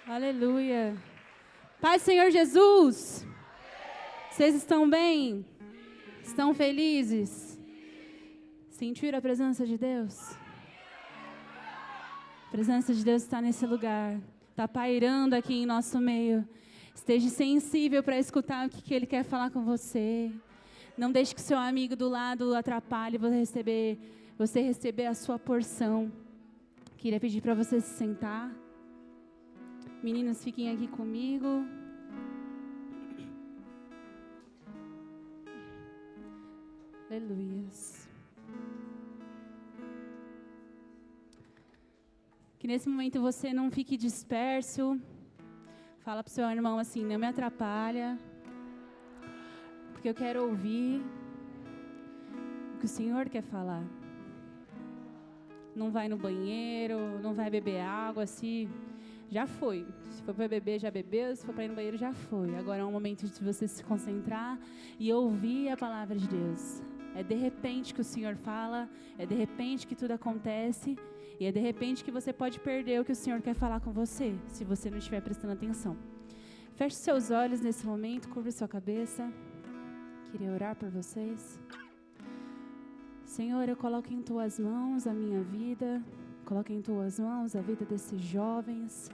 Aleluia. Pai, Senhor Jesus, vocês estão bem? Estão felizes? Sentiram a presença de Deus? A presença de Deus está nesse lugar, está pairando aqui em nosso meio. Esteja sensível para escutar o que Ele quer falar com você. Não deixe que seu amigo do lado atrapalhe você receber a sua porção. Queria pedir para você se sentar. Meninas, fiquem aqui comigo. Aleluias. Que nesse momento você não fique disperso. Fala para o seu irmão assim, não me atrapalha. Porque eu quero ouvir o que o Senhor quer falar. Não vai no banheiro, não vai beber água, se já foi. Se for para beber, já bebeu. Se for para ir no banheiro, já foi. Agora é um momento de você se concentrar e ouvir a palavra de Deus. É de repente que o Senhor fala, é de repente que tudo acontece, e é de repente que você pode perder o que o Senhor quer falar com você, se você não estiver prestando atenção. Feche seus olhos nesse momento, curva sua cabeça. Queria orar por vocês. Senhor, eu coloco em Tuas mãos a minha vida, coloco em Tuas mãos a vida desses jovens.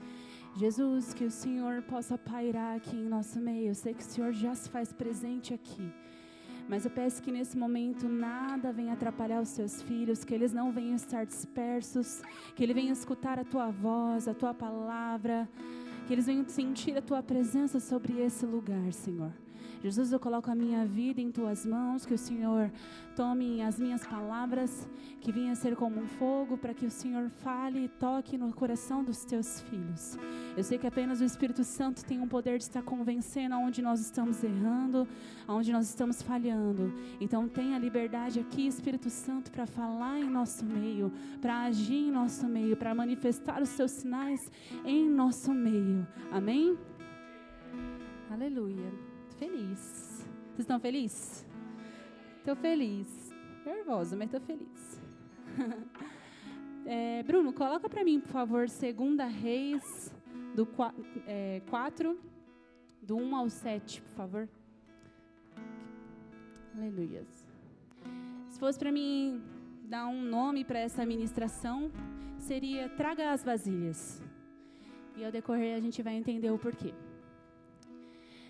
Jesus, que o Senhor possa pairar aqui em nosso meio. Eu sei que o Senhor já se faz presente aqui. Mas eu peço que nesse momento nada venha atrapalhar os seus filhos, que eles não venham estar dispersos, que eles venham escutar a Tua voz, a Tua palavra, que eles venham sentir a Tua presença sobre esse lugar, Senhor. Jesus, eu coloco a minha vida em Tuas mãos, que o Senhor tome as minhas palavras, que venha ser como um fogo, para que o Senhor fale e toque no coração dos Teus filhos. Eu sei que apenas o Espírito Santo tem um poder de estar convencendo aonde nós estamos errando, aonde nós estamos falhando. Então tenha liberdade aqui, Espírito Santo, para falar em nosso meio, para agir em nosso meio, para manifestar os Seus sinais em nosso meio. Amém? Aleluia. Feliz. Vocês estão felizes? Estou feliz. Nervosa, mas estou feliz. Bruno, coloca para mim, por favor, 2 Reis, do 4, do 1 ao 7, por favor. Aleluia. Se fosse para mim dar um nome para essa ministração, seria Traga as Vasilhas. E ao decorrer a gente vai entender o porquê.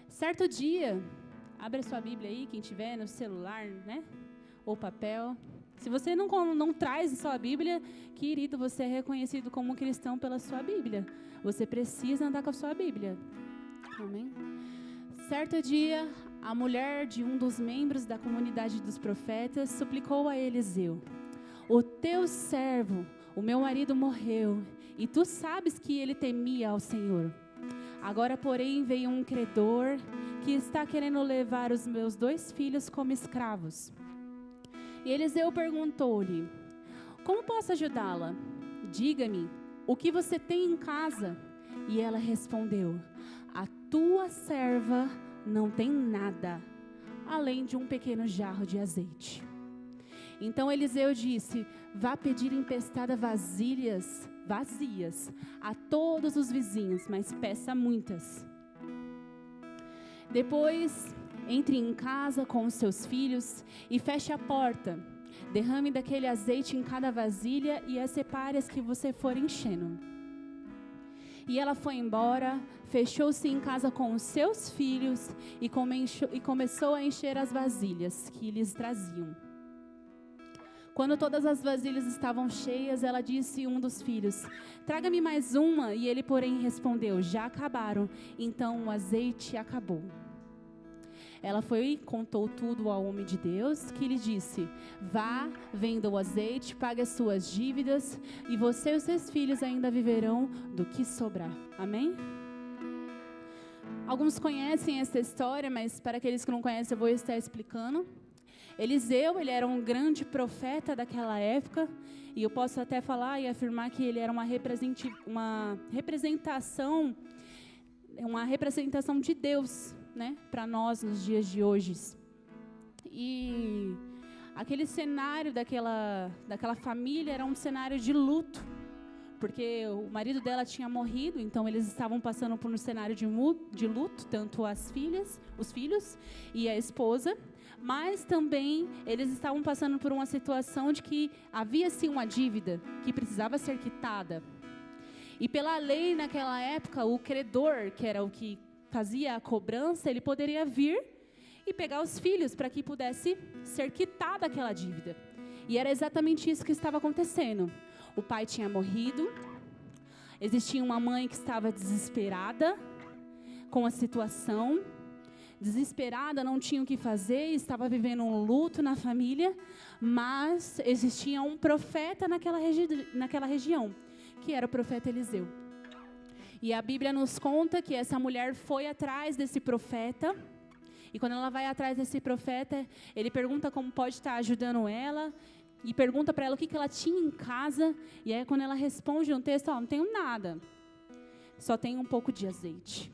Certo dia, abre a sua Bíblia aí, quem tiver no celular, né? Ou papel. Se você não traz a sua Bíblia, querido, você é reconhecido como cristão pela sua Bíblia. Você precisa andar com a sua Bíblia. Amém? Certo dia, a mulher de um dos membros da comunidade dos profetas suplicou a Eliseu: O teu servo, o meu marido morreu, e tu sabes que ele temia ao Senhor. Agora, porém, veio um credor que está querendo levar os meus 2 filhos como escravos. E Eliseu perguntou-lhe: Como posso ajudá-la? Diga-me, o que você tem em casa? E ela respondeu: A tua serva não tem nada, além de um pequeno jarro de azeite. Então Eliseu disse: Vá pedir emprestada vasilhas vazias a todos os vizinhos, mas peça muitas. Depois, entre em casa com os seus filhos e feche a porta. Derrame daquele azeite em cada vasilha e as separe as que você for enchendo. E ela foi embora, fechou-se em casa com os seus filhos e começou a encher as vasilhas que lhes traziam. Quando todas as vasilhas estavam cheias, ela disse a um dos filhos: Traga-me mais uma. E ele, porém, respondeu: Já acabaram. Então o azeite acabou. Ela foi e contou tudo ao homem de Deus, que lhe disse: Vá, venda o azeite, pague as suas dívidas, e você e os seus filhos ainda viverão do que sobrar. Amém? Alguns conhecem essa história, mas para aqueles que não conhecem, eu vou estar explicando. Eliseu, ele era um grande profeta daquela época, e eu posso até falar e afirmar que ele era uma representação de Deus, né, para nós nos dias de hoje. E aquele cenário daquela família era um cenário de luto, porque o marido dela tinha morrido, então eles estavam passando por um cenário de luto, tanto os filhos e a esposa, mas também eles estavam passando por uma situação de que havia sim uma dívida que precisava ser quitada. E pela lei naquela época, o credor, que era o que fazia a cobrança, ele poderia vir e pegar os filhos para que pudesse ser quitada aquela dívida. E era exatamente isso que estava acontecendo. O pai tinha morrido, existia uma mãe que estava desesperada com a situação, desesperada, não tinha o que fazer, estava vivendo um luto na família, mas existia um profeta naquela região, que era o profeta Eliseu. E a Bíblia nos conta que essa mulher foi atrás desse profeta, e quando ela vai atrás desse profeta, ele pergunta como pode estar ajudando ela, e pergunta para ela o que ela tinha em casa, e aí quando ela responde no texto, não tenho nada, só tenho um pouco de azeite.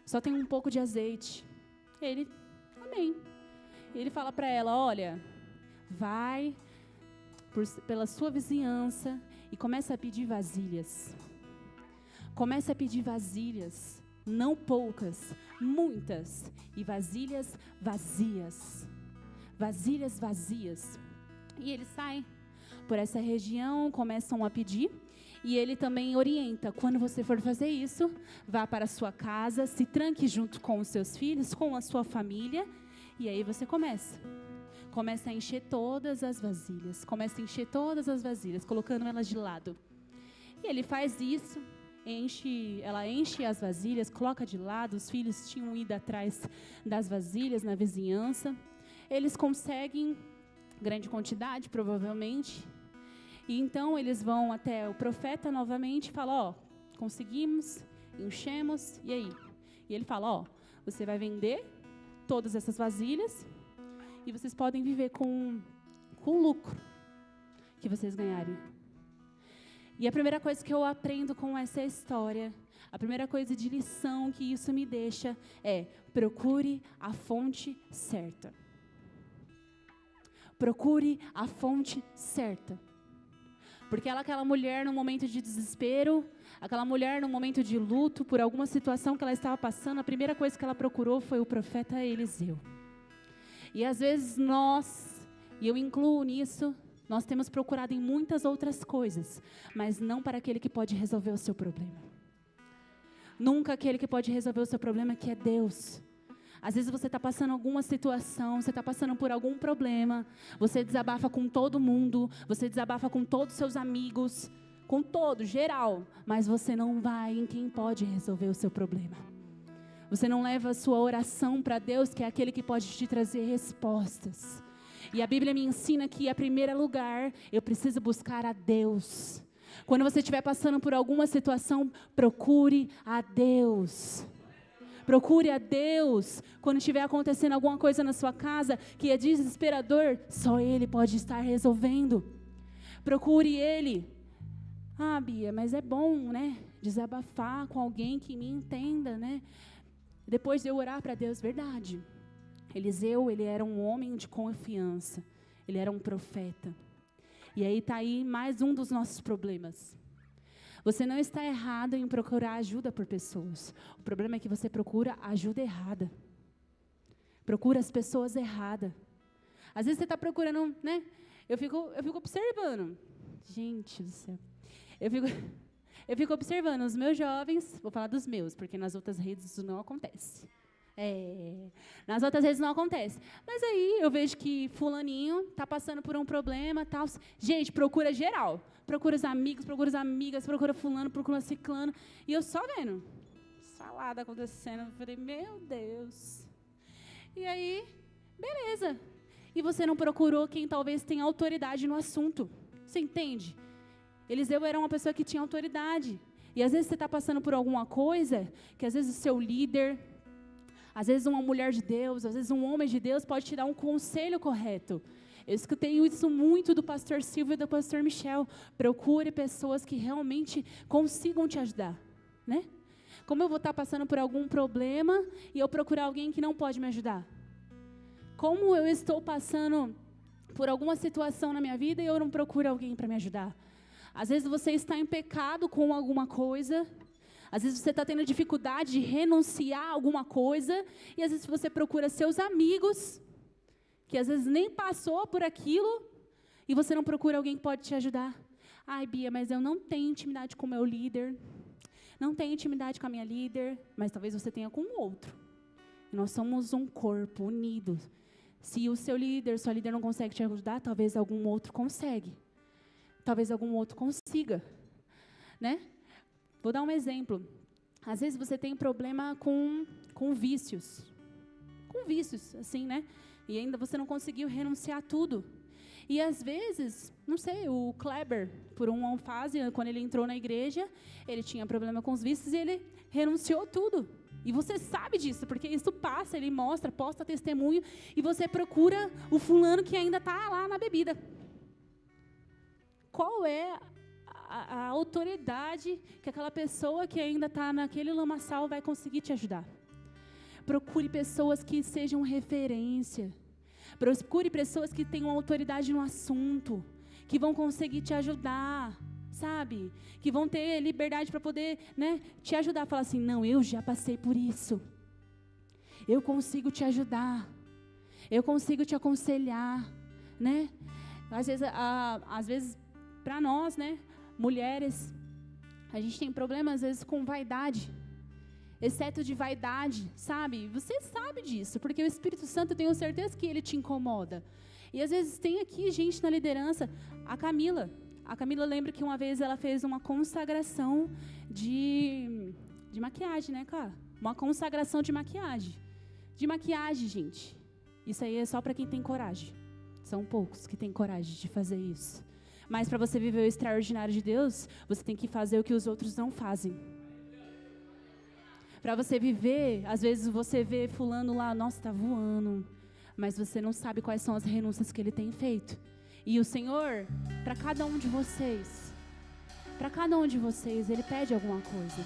Só tenho um pouco de azeite. Ele, amém. Ele fala para ela, olha, vai pela sua vizinhança e começa a pedir vasilhas. Começa a pedir vasilhas, não poucas, muitas, e vasilhas vazias. Vasilhas vazias. E ele sai por essa região, começam a pedir, e ele também orienta, quando você for fazer isso, vá para a sua casa, se tranque junto com os seus filhos, com a sua família, e aí você começa a encher todas as vasilhas, colocando elas de lado. E ele faz isso, ela enche as vasilhas, coloca de lado, os filhos tinham ido atrás das vasilhas na vizinhança. Eles conseguem grande quantidade, provavelmente. E então eles vão até o profeta novamente e falam, conseguimos, enchemos, e aí? E ele fala, você vai vender todas essas vasilhas e vocês podem viver com o lucro que vocês ganharem. E a primeira coisa que eu aprendo com essa história, a primeira coisa de lição que isso me deixa é, procure a fonte certa. Procure a fonte certa. Porque aquela mulher no momento de desespero, aquela mulher no momento de luto, por alguma situação que ela estava passando, a primeira coisa que ela procurou foi o profeta Eliseu. E às vezes nós, e eu incluo nisso, nós temos procurado em muitas outras coisas, mas não para aquele que pode resolver o seu problema. Nunca aquele que pode resolver o seu problema, que é Deus. Às vezes você está passando alguma situação, você está passando por algum problema, você desabafa com todo mundo, você desabafa com todos os seus amigos, com todo, geral, mas você não vai em quem pode resolver o seu problema. Você não leva a sua oração para Deus, que é aquele que pode te trazer respostas. E a Bíblia me ensina que, em primeiro lugar, eu preciso buscar a Deus. Quando você estiver passando por alguma situação, procure a Deus. Procure a Deus. Quando estiver acontecendo alguma coisa na sua casa que é desesperador, só Ele pode estar resolvendo. Procure Ele. Bia, mas é bom, né? Desabafar com alguém que me entenda, né? Depois de eu orar para Deus, verdade. Eliseu, ele era um homem de confiança. Ele era um profeta. E aí está aí mais um dos nossos problemas. Você não está errado em procurar ajuda por pessoas. O problema é que você procura a ajuda errada. Procura as pessoas erradas. Às vezes você está procurando, né? Eu fico observando. Gente do céu. Eu fico observando os meus jovens, vou falar dos meus, porque nas outras redes isso não acontece. Nas outras redes não acontece. Mas aí eu vejo que fulaninho está passando por um problema, tal. Gente, procura geral. Procura os amigos, procura as amigas, procura fulano, procura ciclano. E eu só vendo. Salada acontecendo. Eu falei, meu Deus. E aí, beleza. E você não procurou quem talvez tenha autoridade no assunto. Você entende? Eliseu era uma pessoa que tinha autoridade. E às vezes você está passando por alguma coisa, que às vezes o seu líder, às vezes uma mulher de Deus, às vezes um homem de Deus pode te dar um conselho correto. Eu escutei isso muito do pastor Silvio e do pastor Michel. Procure pessoas que realmente consigam te ajudar, né? Como eu vou estar passando por algum problema e eu procurar alguém que não pode me ajudar? Como eu estou passando por alguma situação na minha vida e eu não procuro alguém para me ajudar. Às vezes você está em pecado com alguma coisa, às vezes você está tendo dificuldade de renunciar a alguma coisa, e às vezes você procura seus amigos, que às vezes nem passou por aquilo, e você não procura alguém que pode te ajudar. Ai, Bia, mas eu não tenho intimidade com o meu líder, não tenho intimidade com a minha líder, mas talvez você tenha com o outro. Nós somos um corpo unido. Se o seu líder, sua líder não consegue te ajudar, talvez algum outro consegue. Talvez algum outro consiga, né? Vou dar um exemplo. Às vezes você tem problema com vícios. Com vícios, assim, né? E ainda você não conseguiu renunciar a tudo. E às vezes, não sei, o Kleber, por uma fase, quando ele entrou na igreja, ele tinha problema com os vícios e ele renunciou tudo. E você sabe disso, porque isso passa, ele mostra, posta testemunho, e você procura o fulano que ainda está lá na bebida. Qual é a autoridade que aquela pessoa que ainda está naquele lamaçal vai conseguir te ajudar? Procure pessoas que sejam referência. Procure pessoas que tenham autoridade no assunto, que vão conseguir te ajudar, sabe? Que vão ter liberdade para poder, né, te ajudar. Falar assim, não, eu já passei por isso. Eu consigo te ajudar. Eu consigo te aconselhar, né? Às vezes para nós, né, mulheres, a gente tem problema às vezes com vaidade, exceto de vaidade, sabe? Você sabe disso, porque o Espírito Santo, eu tenho certeza que ele te incomoda. E às vezes tem aqui gente na liderança, a Camila, lembra que uma vez ela fez uma consagração de maquiagem, né, cara? Uma consagração de maquiagem. De maquiagem, gente. Isso aí é só para quem tem coragem. São poucos que têm coragem de fazer isso. Mas para você viver o extraordinário de Deus, você tem que fazer o que os outros não fazem. Para você viver, às vezes você vê fulano lá, nossa, está voando, mas você não sabe quais são as renúncias que ele tem feito. E o Senhor, para cada um de vocês, Ele pede alguma coisa.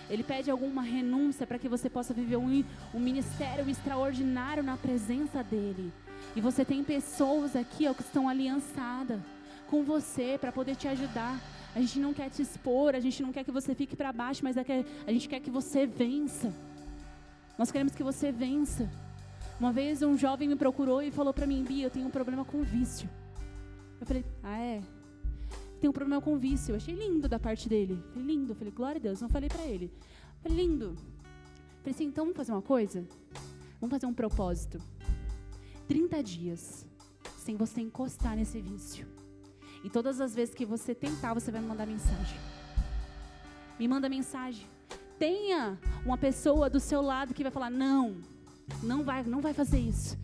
Ele pede alguma renúncia para que você possa viver um ministério extraordinário na presença dEle. E você tem pessoas aqui, ó, que estão aliançadas com você para poder te ajudar. A gente não quer te expor, a gente não quer que você fique para baixo, mas a gente quer que você vença. Nós queremos que você vença. Uma vez um jovem me procurou e falou para mim, Bia, eu tenho um problema com vício. Eu falei, é? Tenho um problema com vício. Eu achei lindo da parte dele. Falei, lindo. Falei, glória a Deus. Não falei para ele. Falei, lindo. Falei assim, então vamos fazer uma coisa? Vamos fazer um propósito. 30 dias sem você encostar nesse vício. E todas as vezes que você tentar, você vai me mandar mensagem. Me manda mensagem. Tenha uma pessoa do seu lado que vai falar, não vai fazer isso.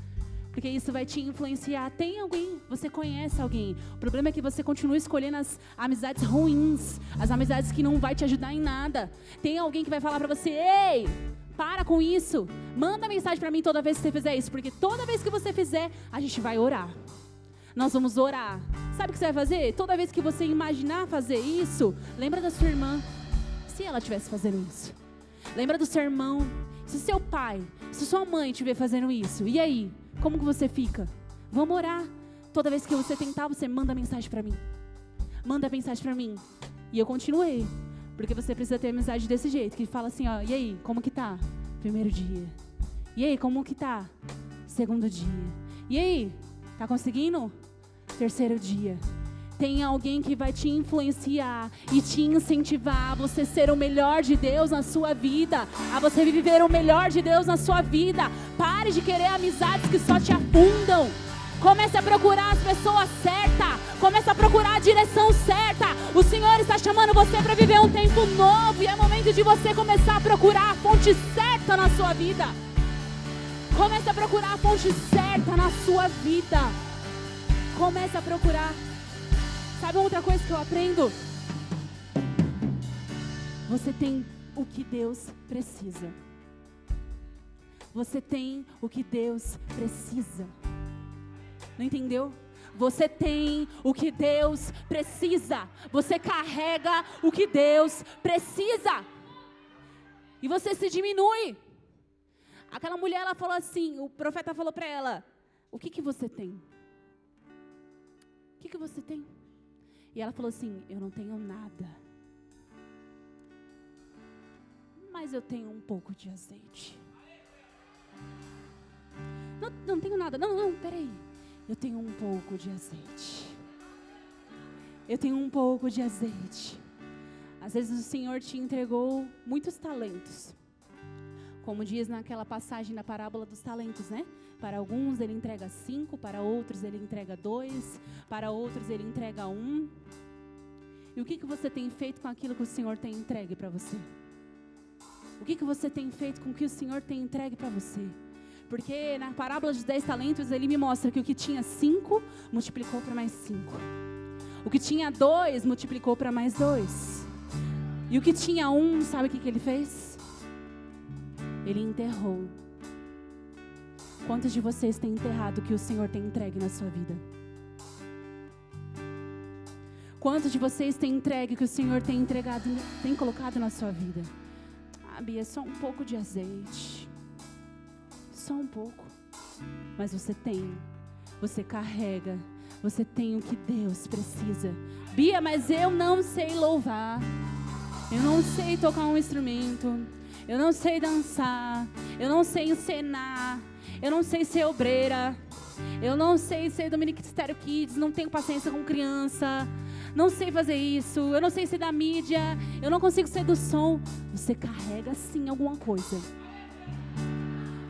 Porque isso vai te influenciar. Tem alguém, você conhece alguém. O problema é que você continua escolhendo as amizades ruins, as amizades que não vai te ajudar em nada. Tem alguém que vai falar pra você, ei, para com isso. Manda mensagem pra mim toda vez que você fizer isso. Porque toda vez que você fizer, a gente vai orar. Nós vamos orar. Sabe o que você vai fazer? Toda vez que você imaginar fazer isso, lembra da sua irmã. Se ela estivesse fazendo isso. Lembra do seu irmão. Se seu pai, se sua mãe estiver fazendo isso. E aí? Como que você fica? Vamos orar. Toda vez que você tentar, você manda mensagem para mim. Manda mensagem para mim. E eu continuei. Porque você precisa ter amizade desse jeito. Que fala assim, ó, e aí? Como que tá? Primeiro dia. E aí? Como que tá? Segundo dia. E aí? Tá conseguindo? Terceiro dia. Tem alguém que vai te influenciar e te incentivar a você ser o melhor de Deus na sua vida, a você viver o melhor de Deus na sua vida. Pare de querer amizades que só te afundam. Comece a procurar as pessoas certas. Comece a procurar a direção certa. O Senhor está chamando você para viver um tempo novo e é momento de você começar a procurar a fonte certa na sua vida. Comece a procurar a fonte certa na sua vida. Comece a procurar. Sabe outra coisa que eu aprendo? Você tem o que Deus precisa. Você tem o que Deus precisa. Não entendeu? Você tem o que Deus precisa. Você carrega o que Deus precisa. E você se diminui. Aquela mulher, ela falou assim, o profeta falou para ela, o que você tem? que você tem? E ela falou assim, eu não tenho nada. Mas eu tenho um pouco de azeite. Não tenho nada. Não, peraí. Eu tenho um pouco de azeite. Eu tenho um pouco de azeite. Às vezes o Senhor te entregou muitos talentos. Como diz naquela passagem na parábola dos talentos, né? Para alguns ele entrega 5, para outros ele entrega 2, para outros ele entrega 1. E o que você tem feito com aquilo que o Senhor tem entregue para você? O que você tem feito com o que o Senhor tem entregue para você? Porque na parábola dos 10 talentos ele me mostra que o que tinha 5 multiplicou para mais 5. O que tinha 2 multiplicou para mais 2. E o que tinha 1, sabe o que ele fez? Ele enterrou. Quantos de vocês têm enterrado o que o Senhor tem entregue na sua vida? Quantos de vocês têm entregue o que o Senhor tem entregado, tem colocado na sua vida? Ah, Bia, só um pouco de azeite. Só um pouco. Mas você tem. Você carrega. Você tem o que Deus precisa. Bia, mas eu não sei louvar. Eu não sei tocar um instrumento. Eu não sei dançar. Eu não sei encenar. Eu não sei ser obreira. Eu não sei ser do Ministério Kids. Não tenho paciência com criança. Não sei fazer isso. Eu não sei ser da mídia. Eu não consigo ser do som. Você carrega sim alguma coisa.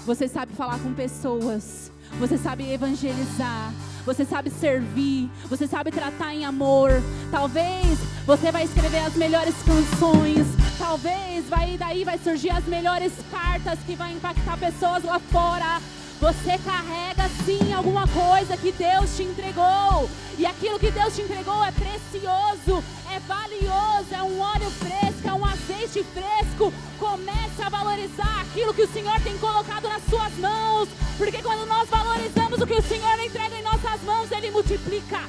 Você sabe falar com pessoas. Você sabe evangelizar. Você sabe servir. Você sabe tratar em amor. Talvez você vai escrever as melhores canções. Talvez daí vai surgir as melhores cartas que vai impactar pessoas lá fora. Você carrega sim alguma coisa que Deus te entregou. E aquilo que Deus te entregou é precioso, é valioso, é um óleo fresco, é um azeite fresco. Comece a valorizar aquilo que o Senhor tem colocado nas suas mãos. Porque quando nós valorizamos o que o Senhor entrega em nossas mãos, Ele multiplica,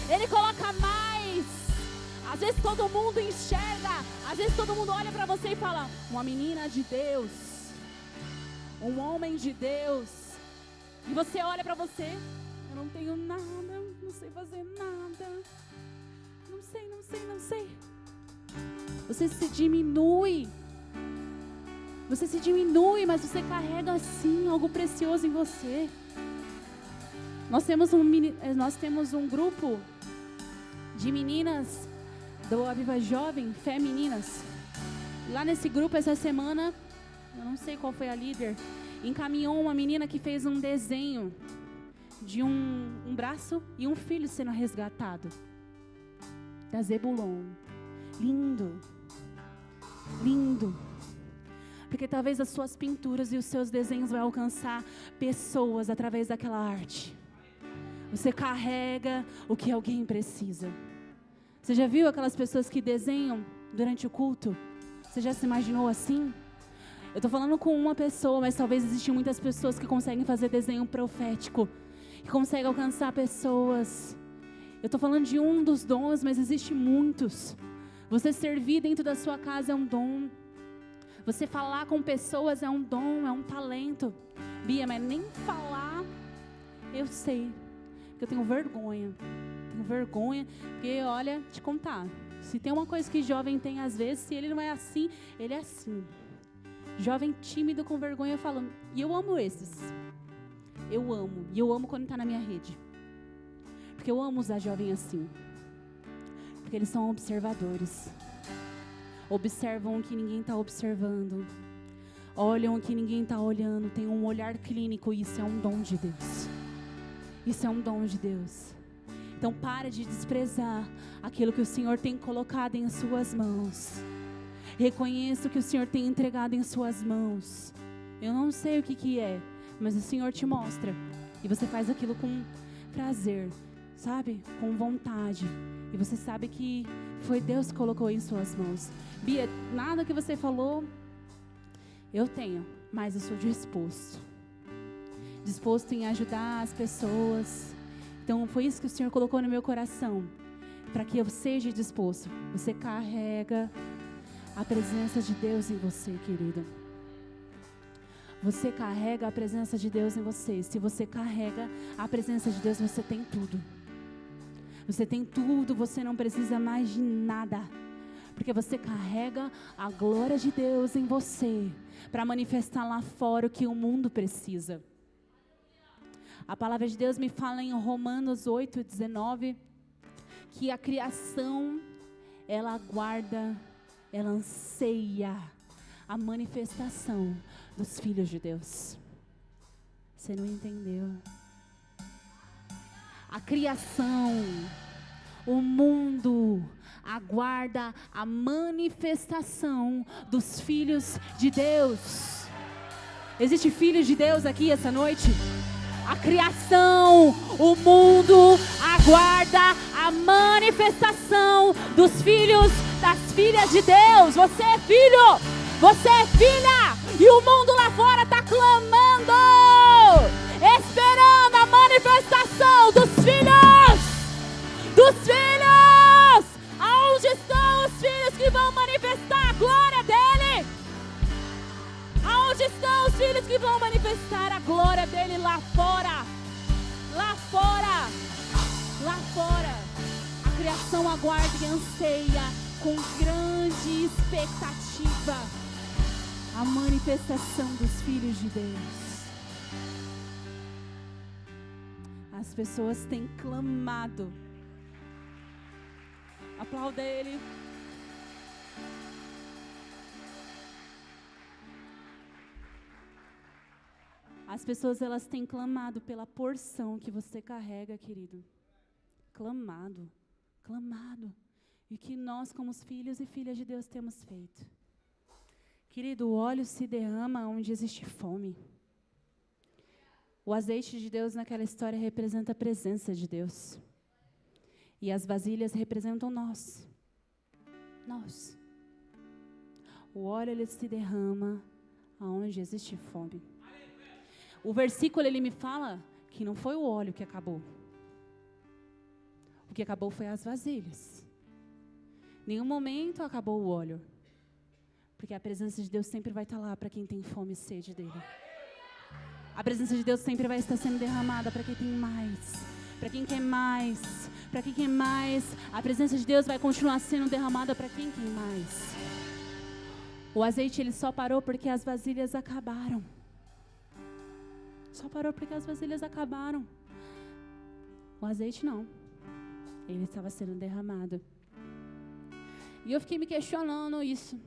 Ele coloca mais. Às vezes todo mundo enxerga, às vezes todo mundo olha para você e fala, uma menina de Deus, um homem de Deus. E você olha para você, eu não tenho nada, não sei fazer nada, não sei. Você se diminui, mas você carrega assim algo precioso em você. Nós temos um grupo de meninas do Aviva Jovem, Fé Meninas. Lá nesse grupo, essa semana, eu não sei qual foi a líder, encaminhou uma menina que fez um desenho de um braço e um filho sendo resgatado. Da Zebulon. Lindo. Lindo. Porque talvez as suas pinturas e os seus desenhos vão alcançar pessoas através daquela arte. Você carrega o que alguém precisa. Você já viu aquelas pessoas que desenham durante o culto? Você já se imaginou assim? Eu estou falando com uma pessoa, mas talvez existam muitas pessoas que conseguem fazer desenho profético, que conseguem alcançar pessoas. Eu estou falando de um dos dons, mas existem muitos. Você servir dentro da sua casa é um dom. Você falar com pessoas é um dom, é um talento. Bia, mas nem falar eu sei, porque eu tenho vergonha. Porque olha, te contar, se tem uma coisa que jovem tem às vezes, se ele não é assim, ele é assim. Jovem tímido com vergonha falando. E eu amo esses. Eu amo. E eu amo quando está na minha rede. Porque eu amo usar jovem assim. Porque eles são observadores. Observam o que ninguém está observando. Olham o que ninguém está olhando. Tem um olhar clínico. E isso é um dom de Deus. Isso é um dom de Deus. Então para de desprezar aquilo que o Senhor tem colocado em suas mãos. Reconheça o que o Senhor tem entregado em suas mãos. Eu não sei o que é, mas o Senhor te mostra. E você faz aquilo com prazer, sabe? Com vontade. E você sabe que foi Deus que colocou em suas mãos. Bia, nada que você falou, eu tenho, mas eu sou disposto. Disposto em ajudar as pessoas. Então foi isso que o Senhor colocou no meu coração. Para que eu seja disposto. Você carrega a presença de Deus em você, querido. Você carrega a presença de Deus em você. Se você carrega a presença de Deus, você tem tudo. Você tem tudo, você não precisa mais de nada. Porque você carrega a glória de Deus em você, para manifestar lá fora o que o mundo precisa. A palavra de Deus me fala em Romanos 8:19, que a criação, ela aguarda, ela anseia a manifestação dos filhos de Deus. Você não entendeu? A criação, o mundo aguarda a manifestação dos filhos de Deus. Existe filhos de Deus aqui essa noite? A criação, o mundo aguarda a manifestação dos filhos, das filhas de Deus. Você é filho, você é filha, e o mundo lá fora está clamando, esperando a manifestação dos filhos, dos filhos. Aonde estão os filhos que vão manifestar a glória dele? Aonde estão os filhos que vão manifestar a glória dele lá fora? Lá fora, lá fora. A criação aguarda e anseia com grande expectativa a manifestação dos filhos de Deus. As pessoas têm clamado. Aplauda ele. As pessoas, elas têm clamado pela porção que você carrega, querido. Clamado, clamado. E que nós, como os filhos e filhas de Deus, temos feito. Querido, o óleo se derrama onde existe fome. O azeite de Deus naquela história representa a presença de Deus. E as vasilhas representam nós. Nós. O óleo, ele se derrama aonde existe fome. O versículo, ele me fala que não foi o óleo que acabou. O que acabou foi as vasilhas. Em nenhum momento acabou o óleo. Porque a presença de Deus sempre vai estar lá para quem tem fome e sede dele. A presença de Deus sempre vai estar sendo derramada para quem tem mais. Para quem quer mais. Para quem quer mais. A presença de Deus vai continuar sendo derramada para quem quer mais. O azeite, ele só parou porque as vasilhas acabaram. Só parou porque as vasilhas acabaram. O azeite não. Ele estava sendo derramado. E eu fiquei me questionando isso.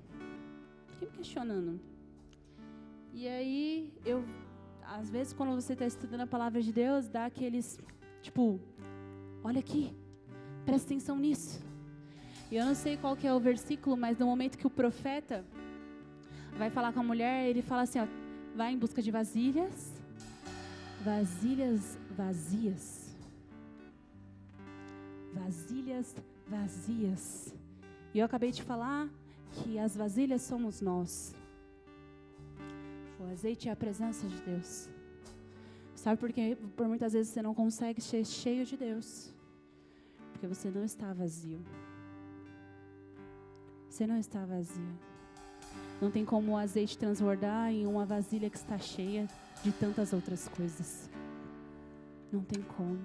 Fiquei me questionando. E aí, às vezes, quando você está estudando a palavra de Deus, dá aqueles, olha aqui, presta atenção nisso. E eu não sei qual que é o versículo, mas no momento que o profeta vai falar com a mulher, ele fala assim, vai em busca de vasilhas vazias. Vasilhas vazias. E eu acabei de falar que as vasilhas somos nós. O azeite é a presença de Deus. Sabe por quê? Por muitas vezes você não consegue ser cheio de Deus. Porque você não está vazio. Você não está vazio. Não tem como o azeite transbordar em uma vasilha que está cheia de tantas outras coisas. Não tem como.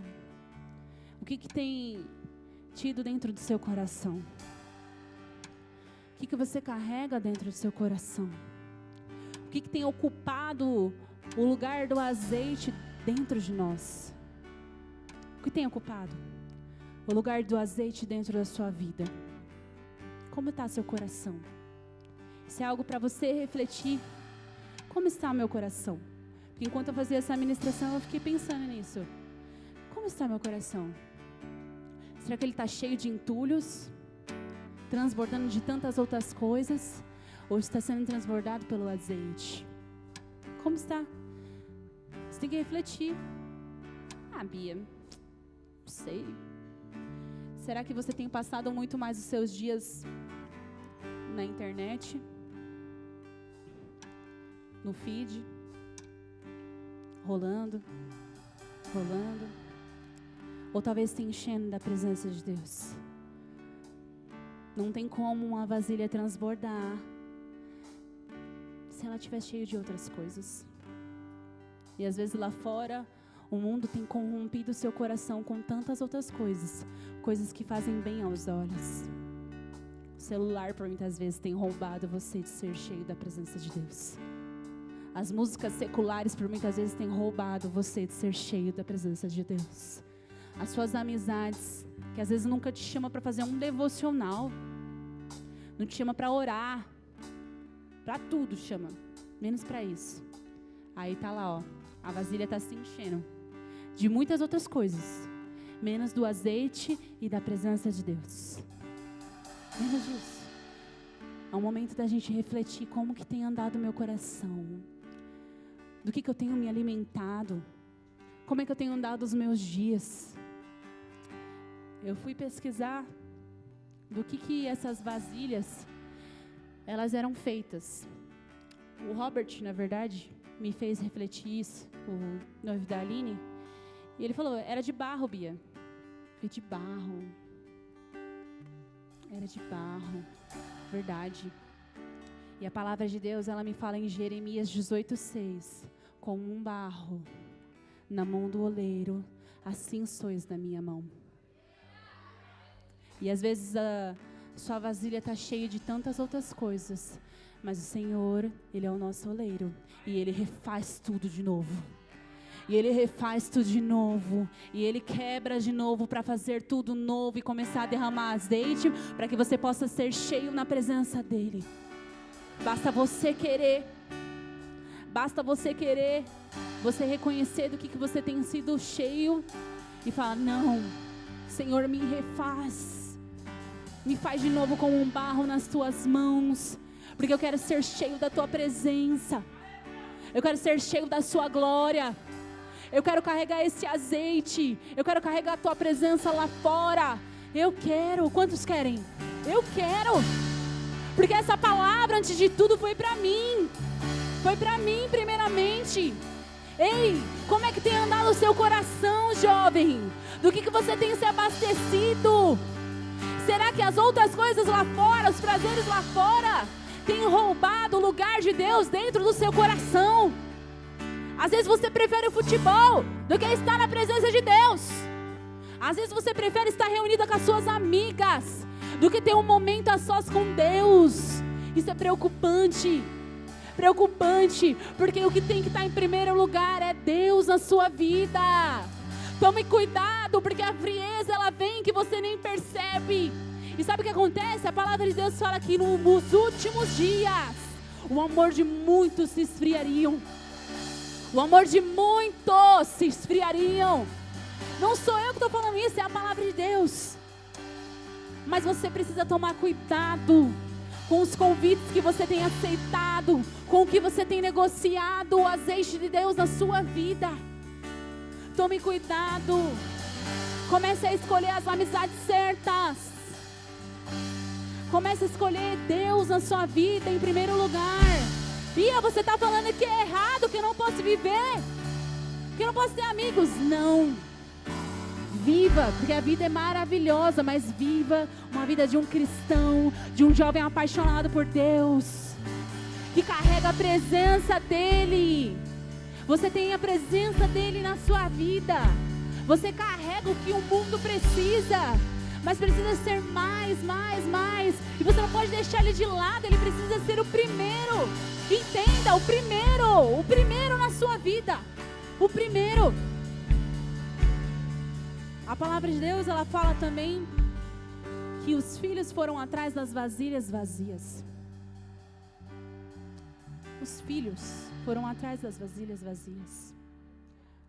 O que tem tido dentro do seu coração? O que você carrega dentro do seu coração? O que tem ocupado o lugar do azeite dentro de nós? O que tem ocupado o lugar do azeite dentro da sua vida? Como está seu coração? Isso é algo para você refletir. Como está o meu coração? Porque enquanto eu fazia essa ministração, eu fiquei pensando nisso. Como está meu coração? Será que ele está cheio de entulhos? Transbordando de tantas outras coisas? Ou está sendo transbordado pelo azeite? Como está? Você tem que refletir. Bia, não sei. Será que você tem passado muito mais os seus dias na internet? No feed? Rolando? Ou talvez te enchendo da presença de Deus? Não tem como uma vasilha transbordar se ela estiver cheia de outras coisas. E às vezes lá fora, O mundo tem corrompido o seu coração com tantas outras coisas, coisas que fazem bem aos olhos. O celular, por muitas vezes, tem roubado você de ser cheio da presença de Deus. As músicas seculares, por muitas vezes, têm roubado você de ser cheio da presença de Deus. As suas amizades, que às vezes nunca te chama para fazer um devocional, não te chama para orar, para tudo chama, menos para isso. Aí tá lá, ó, a vasilha tá se enchendo de muitas outras coisas, menos do azeite e da presença de Deus. Menos disso. É um momento da gente refletir como que tem andado o meu coração, do que eu tenho me alimentado, como é que eu tenho andado os meus dias. Eu fui pesquisar do que essas vasilhas, elas eram feitas. O Robert, na verdade, me fez refletir isso, o noivo da Aline, e ele falou, era de barro, Bia. Foi de barro. Era de barro, verdade. E a palavra de Deus, ela me fala em Jeremias 18:6, como um barro na mão do oleiro, assim sois na minha mão. E às vezes a sua vasilha está cheia de tantas outras coisas, mas o Senhor, Ele é o nosso oleiro, e Ele refaz tudo de novo. E Ele refaz tudo de novo, e Ele quebra de novo para fazer tudo novo e começar a derramar azeite, para que você possa ser cheio na presença dEle. Basta você querer, você reconhecer do que você tem sido cheio, e falar, não, Senhor, me refaz, me faz de novo como um barro nas Tuas mãos, porque eu quero ser cheio da Tua presença, eu quero ser cheio da Sua glória, eu quero carregar esse azeite, eu quero carregar a Tua presença lá fora, eu quero. Quantos querem? Eu quero, porque essa palavra antes de tudo foi para mim primeiramente. Ei, como é que tem andado o seu coração, jovem? Do que você tem se abastecido? Será que as outras coisas lá fora, os prazeres lá fora, têm roubado o lugar de Deus dentro do seu coração? Às vezes você prefere o futebol do que estar na presença de Deus. Às vezes você prefere estar reunida com as suas amigas do que ter um momento a sós com Deus. Isso é preocupante, porque o que tem que estar em primeiro lugar é Deus na sua vida. Tome cuidado, porque a frieza ela vem que você nem percebe. E sabe o que acontece? A palavra de Deus fala que nos últimos dias o amor de muitos se esfriariam. O amor de muitos se esfriariam. Não sou eu que estou falando isso, é a palavra de Deus. Mas você precisa tomar cuidado com os convites que você tem aceitado, com o que você tem negociado, o azeite de Deus na sua vida. Tome cuidado. Comece a escolher as amizades certas. Comece a escolher Deus na sua vida em primeiro lugar. Bia, você está falando que é errado, que eu não posso viver, que eu não posso ter amigos. Não. Viva, porque a vida é maravilhosa, mas viva uma vida de um cristão, de um jovem apaixonado por Deus, que carrega a presença dEle. Você tem a presença dEle na sua vida. Você carrega o que o mundo precisa, mas precisa ser mais. E você não pode deixar Ele de lado, Ele precisa ser o primeiro. Entenda, o primeiro na sua vida. O primeiro. A palavra de Deus, ela fala também que os filhos foram atrás das vasilhas vazias. Os filhos foram atrás das vasilhas vazias.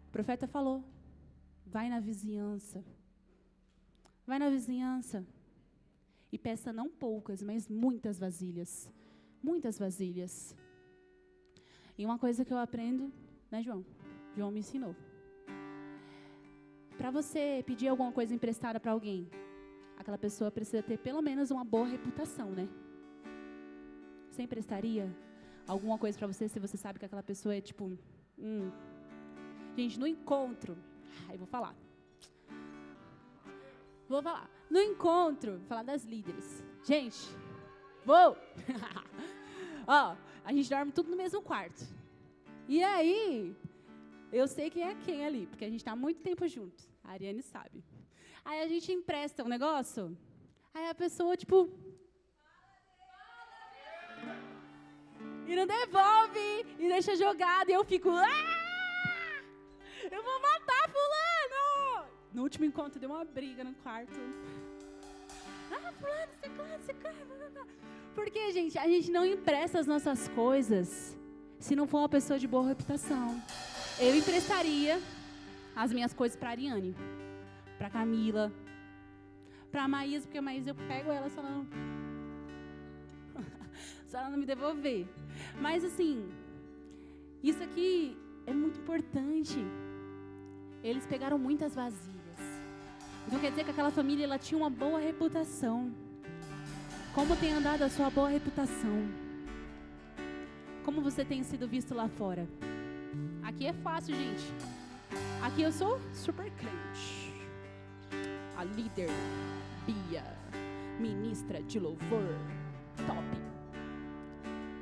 O profeta falou, vai na vizinhança. Vai na vizinhança e peça não poucas, mas muitas vasilhas. Muitas vasilhas. E uma coisa que eu aprendo, né, João? João me ensinou. Para você pedir alguma coisa emprestada para alguém, aquela pessoa precisa ter pelo menos uma boa reputação, né? Você emprestaria alguma coisa para você se você sabe que aquela pessoa é tipo... Gente, no encontro... eu vou falar. No encontro, vou falar das líderes. Gente, vou! Ó, a gente dorme tudo no mesmo quarto. E aí, Eu sei quem é quem ali, porque a gente está há muito tempo junto. A Ariane sabe. Aí a gente empresta um negócio, aí a pessoa, tipo... E não devolve, e deixa jogado, e eu fico... Eu vou matar fulano! No último encontro deu uma briga no quarto. Fulano, você quer. Porque, gente, a gente não empresta as nossas coisas se não for uma pessoa de boa reputação. Eu emprestaria as minhas coisas para a Ariane, para a Camila, para a Maísa, porque a Maísa eu pego ela se ela não me devolver. Mas, assim, isso aqui é muito importante. Eles pegaram muitas vasilhas. Então quer dizer que aquela família ela tinha uma boa reputação. Como tem andado a sua boa reputação? Como você tem sido visto lá fora? Aqui é fácil, gente. Aqui eu sou super crente. A líder, Bia, ministra de louvor, top.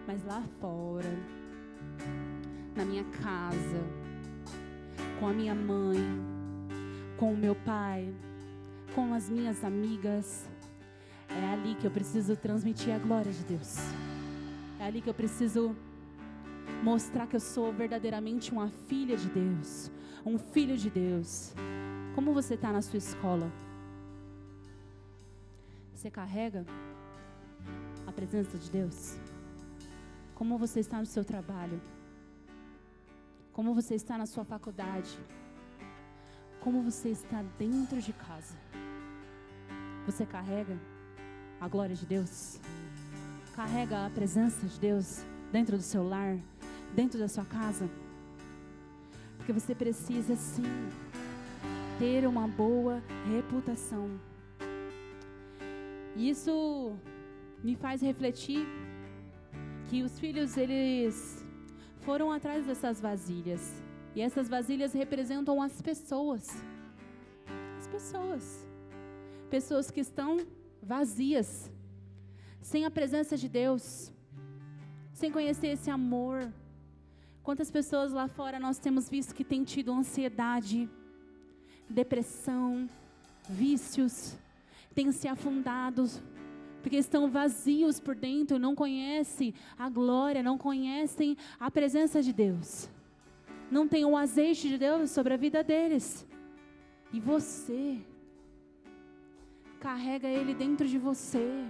Mas lá fora, na minha casa, com a minha mãe, com o meu pai, com as minhas amigas, é ali que eu preciso transmitir a glória de Deus. É ali que eu preciso mostrar que eu sou verdadeiramente uma filha de Deus, um filho de Deus. Como você está na sua escola? Você carrega a presença de Deus? Como você está no seu trabalho? Como você está na sua faculdade? Como você está dentro de casa? Você carrega a glória de Deus? Carrega a presença de Deus dentro do seu lar, dentro da sua casa? Porque você precisa sim ter uma boa reputação. E isso me faz refletir que os filhos, eles foram atrás dessas vasilhas. E essas vasilhas representam as pessoas. As pessoas. Pessoas que estão vazias, sem a presença de Deus, sem conhecer esse amor. Quantas pessoas lá fora nós temos visto que têm tido ansiedade, depressão, vícios, têm se afundado, porque estão vazios por dentro, não conhecem a glória, não conhecem a presença de Deus. Não tem o azeite de Deus sobre a vida deles. E você carrega Ele dentro de você.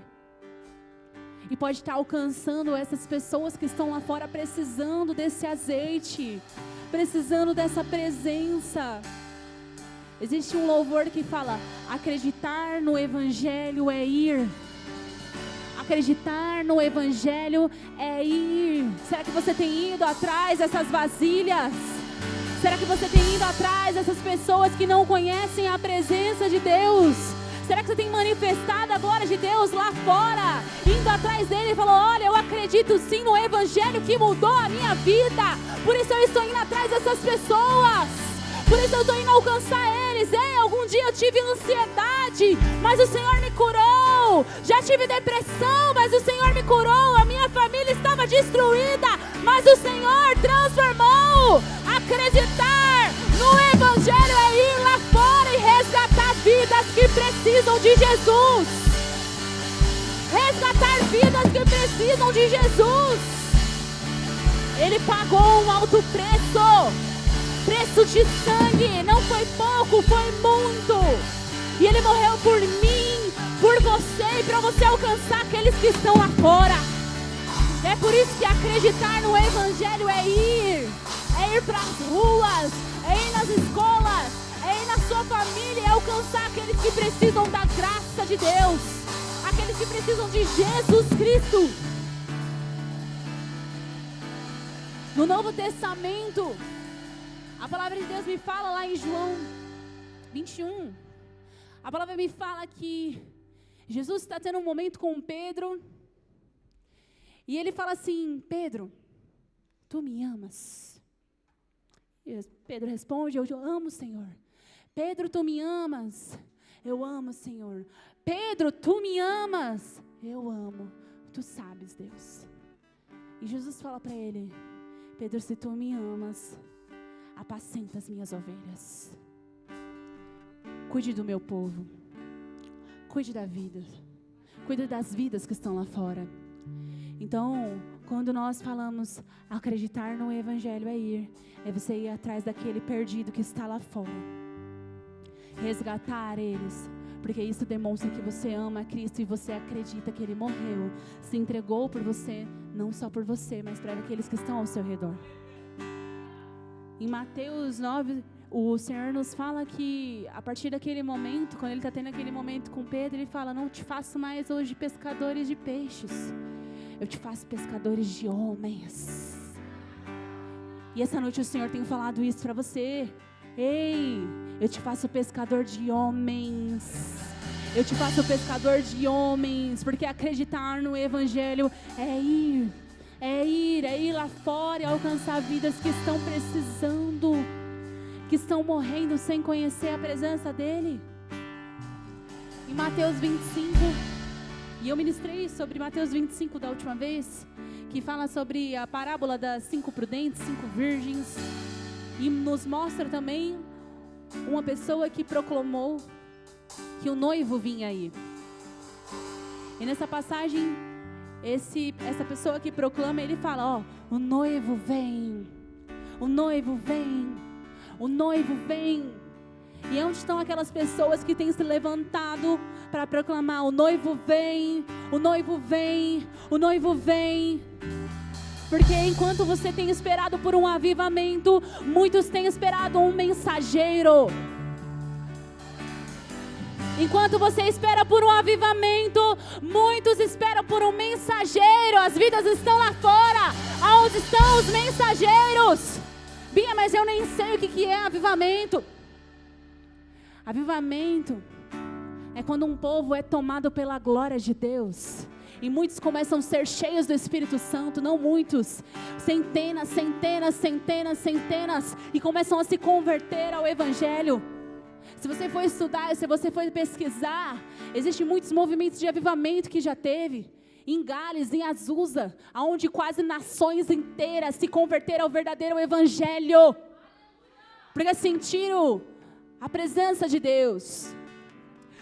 E pode estar alcançando essas pessoas que estão lá fora precisando desse azeite, precisando dessa presença. Existe um louvor que fala: acreditar no Evangelho é ir. Acreditar no Evangelho é ir. Será que você tem ido atrás dessas vasilhas? Será que você tem ido atrás dessas pessoas que não conhecem a presença de Deus? Será que você tem manifestado a glória de Deus lá fora? Indo atrás dele e falou: olha, eu acredito sim no Evangelho que mudou a minha vida. Por isso eu estou indo atrás dessas pessoas. Por isso eu estou indo alcançar eles. Algum dia eu tive ansiedade, mas o Senhor me curou. Já tive depressão, mas o Senhor me curou. A minha família estava destruída, mas o Senhor transformou. Acreditar no Evangelho é ir lá fora e resgatar vidas que precisam de Jesus. Resgatar vidas que precisam de Jesus. Ele pagou um alto preço. Preço de sangue, não foi pouco, foi muito. E Ele morreu por mim, por você e para você alcançar aqueles que estão lá fora. É por isso que acreditar no Evangelho é ir para as ruas, é ir nas escolas, é ir na sua família e alcançar aqueles que precisam da graça de Deus, aqueles que precisam de Jesus Cristo. No Novo Testamento, a palavra de Deus me fala lá em João 21. A palavra me fala que Jesus está tendo um momento com Pedro. E ele fala assim: Pedro, tu me amas? E Pedro responde: eu amo, Senhor. Pedro, tu me amas? Eu amo, Senhor. Pedro, tu me amas? Eu amo. Tu sabes, Deus. E Jesus fala para ele: Pedro, se tu me amas, apacenta as minhas ovelhas. Cuide do meu povo. Cuide da vida. Cuide das vidas que estão lá fora. Então, quando nós falamos acreditar no Evangelho é você ir atrás daquele perdido que está lá fora. Resgatar eles. Porque isso demonstra que você ama a Cristo e você acredita que Ele morreu, se entregou por você, não só por você, mas para aqueles que estão ao seu redor. Em Mateus 9, o Senhor nos fala que a partir daquele momento, quando Ele está tendo aquele momento com Pedro, Ele fala: não te faço mais hoje pescadores de peixes, eu te faço pescadores de homens. E essa noite o Senhor tem falado isso para você. Ei, eu te faço pescador de homens. Eu te faço pescador de homens. Porque acreditar no Evangelho é ir lá fora e alcançar vidas que estão precisando, que estão morrendo sem conhecer a presença dEle. Em Mateus 25, e eu ministrei sobre Mateus 25 da última vez, que fala sobre a parábola das 5 prudentes, 5 virgens. E nos mostra também uma pessoa que proclamou que o noivo vinha aí. E nessa passagem, essa pessoa que proclama, ele fala: ó, o noivo vem, o noivo vem, o noivo vem. E onde estão aquelas pessoas que têm se levantado para proclamar: o noivo vem, o noivo vem, o noivo vem? Porque enquanto você tem esperado por um avivamento, muitos têm esperado um mensageiro. Enquanto você espera por um avivamento, muitos esperam por um mensageiro. As vidas estão lá fora. Aonde estão os mensageiros? Bia, mas eu nem sei o que é avivamento. Avivamento é quando um povo é tomado pela glória de Deus. E muitos começam a ser cheios do Espírito Santo, não muitos, centenas, centenas, centenas, centenas, e começam a se converter ao Evangelho. Se você for estudar, se você for pesquisar, existem muitos movimentos de avivamento que já teve, em Gales, em Azusa, onde quase nações inteiras se converteram ao verdadeiro Evangelho, porque sentiram a presença de Deus.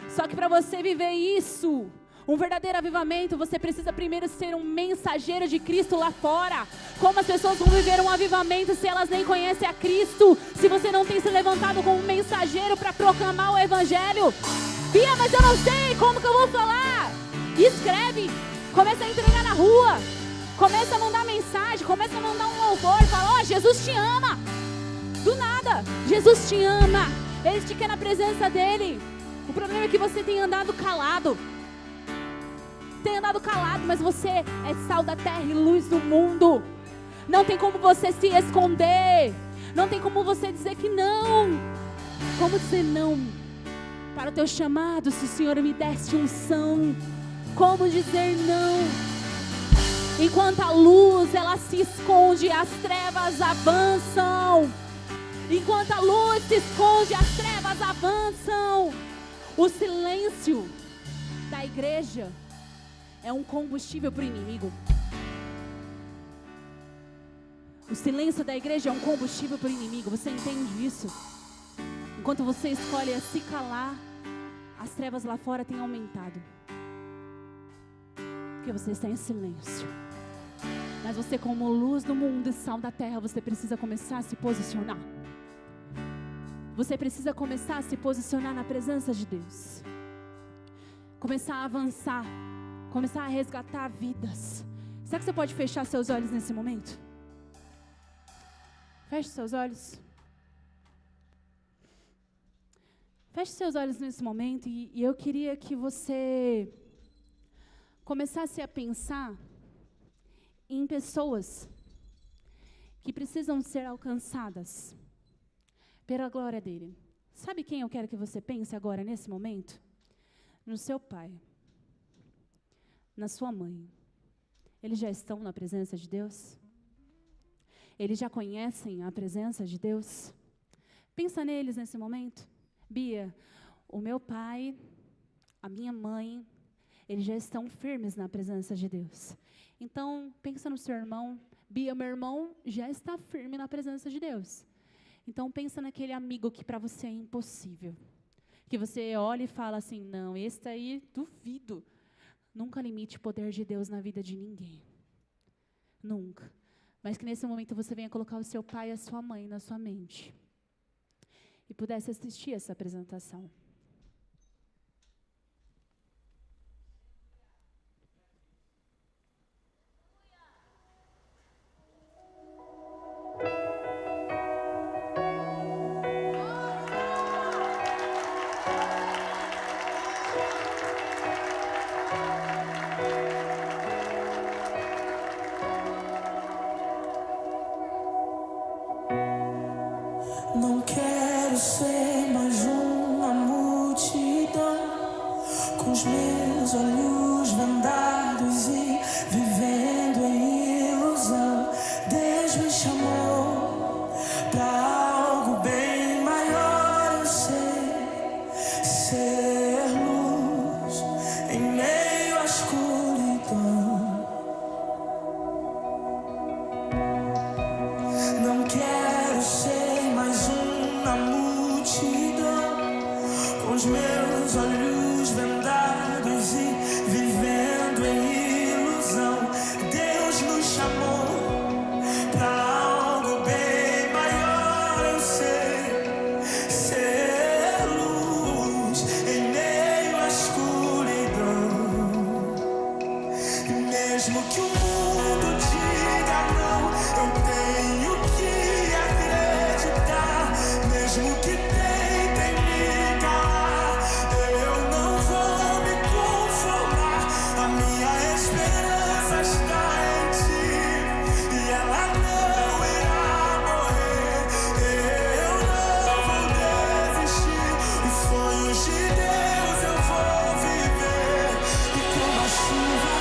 Só que para você viver isso, um verdadeiro avivamento, você precisa primeiro ser um mensageiro de Cristo lá fora. Como as pessoas vão viver um avivamento se elas nem conhecem a Cristo? Se você não tem se levantado como um mensageiro para proclamar o Evangelho? Bia, mas eu não sei como que eu vou falar. Escreve, começa a entregar na rua, começa a mandar mensagem, começa a mandar um louvor, fala: ó, Jesus te ama. Do nada, Jesus te ama, Ele te quer na presença dEle. O problema é que você tem andado calado. Mas você é sal da terra e luz do mundo. Não tem como você se esconder. Não tem como você dizer que não. Como dizer não para o teu chamado se o Senhor me desse unção? Como dizer não? Enquanto a luz ela se esconde, as trevas avançam. Enquanto a luz se esconde, as trevas avançam. O silêncio da igreja é um combustível para o inimigo. O silêncio da igreja é um combustível para o inimigo. Você entende isso? Enquanto você escolhe se calar, as trevas lá fora têm aumentado. Porque você está em silêncio. Mas você, como luz do mundo e sal da terra, você precisa começar a se posicionar. Você precisa começar a se posicionar na presença de Deus. Começar a avançar. Começar a resgatar vidas. Será que você pode fechar seus olhos nesse momento? Feche seus olhos. Feche seus olhos nesse momento e eu queria que você começasse a pensar em pessoas que precisam ser alcançadas pela glória dele. Sabe quem eu quero que você pense agora nesse momento? No seu pai. Na sua mãe. Eles já estão na presença de Deus? Eles já conhecem a presença de Deus? Pensa neles nesse momento. Bia, o meu pai, a minha mãe, eles já estão firmes na presença de Deus. Então, pensa no seu irmão. Bia, meu irmão já está firme na presença de Deus. Então pensa naquele amigo que para você é impossível. Que você olha e fala assim, não, esse aí, duvido. Nunca limite o poder de Deus na vida de ninguém. Nunca. Mas que nesse momento você venha colocar o seu pai e a sua mãe na sua mente. E pudesse assistir essa apresentação. Não quero ser mais uma multidão, com os meus olhos vendados e vivendo em ilusão. Deus me chamou pra algo bem maior. Eu sei ser luz em meio à escuridão. Não quero ser mais uma multidão, com os meus olhos vendados e vivendo em ilusão. Deus nos chamou pra algo bem maior. Eu sei ser luz em meio à escuridão. E mesmo que o mundo diga não, eu tenho que acreditar. Mesmo que tentem me calar, eu não vou me conformar. A minha esperança está em ti, e ela não irá morrer. Eu não vou desistir, os sonhos de Deus eu vou viver. E como a chuva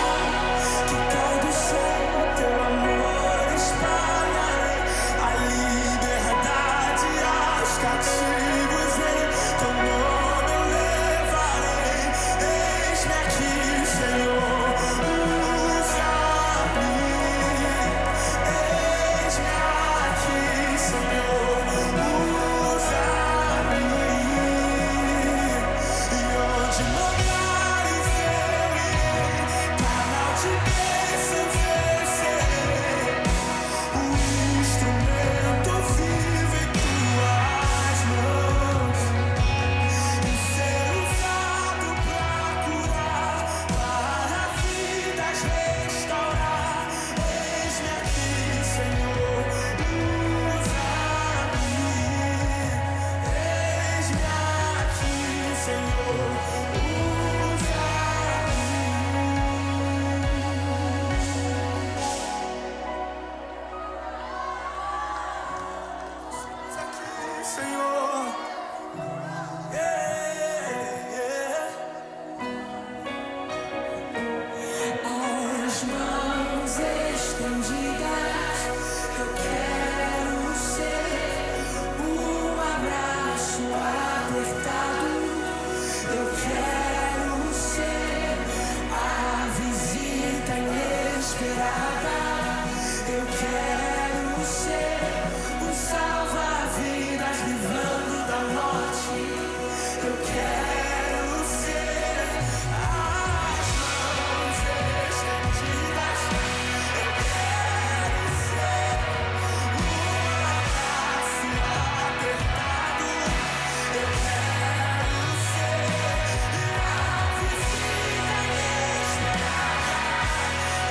que cai do céu, teu amor espalharei. A liberdade aos cativos em teu nome eu levarei. Eis-me aqui, Senhor, usa-me. Eis-me aqui, Senhor, usa-me. E onde mandares eu irei, canal de bênçãos eu serei. Um instrumento vivo em tuas mãos, e ser usado pra curar, para vidas restaurar. Eis-me aqui, Senhor, usa-me. Eis-me aqui, Senhor, usa-me. Aqui, Senhor. As mãos estendidas, eu quero ser um abraço apertado. Eu quero ser a visita inesperada. Eu quero ser um salva-vidas livrando da morte. Eu quero ser as mãos estendidas. Eu quero ser um abraço apertado. Eu quero ser a visita inesperada.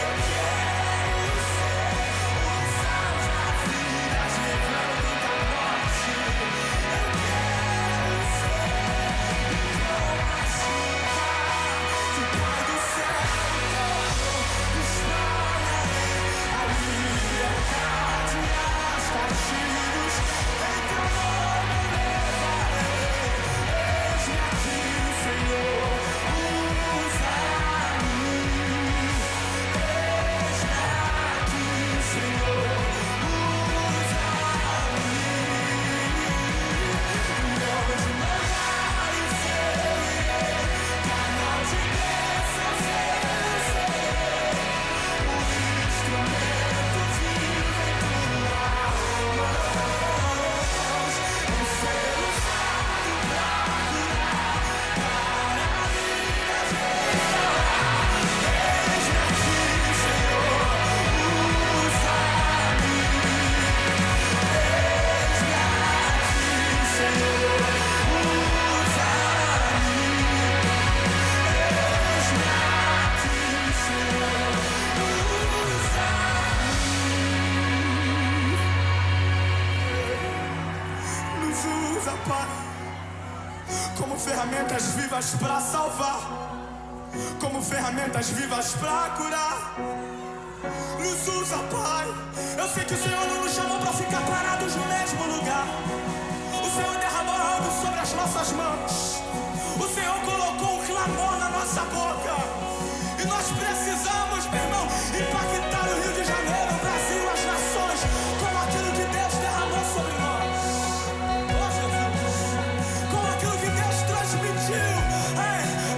Eu quero ser um salva-vidas livrando da morte. Eu quero ser Pai, como ferramentas vivas para salvar, como ferramentas vivas para curar. Nos usa, Pai. Eu sei que o Senhor não nos chamou para ficar parados no mesmo lugar. O Senhor derramou algo sobre as nossas mãos. O Senhor colocou um clamor na nossa boca. E nós precisamos, meu irmão, impactar o Rio de Janeiro, o Brasil, as nações, com aquilo que Deus derramou sobre nós. Oh, Jesus, com aquilo que Deus transmitiu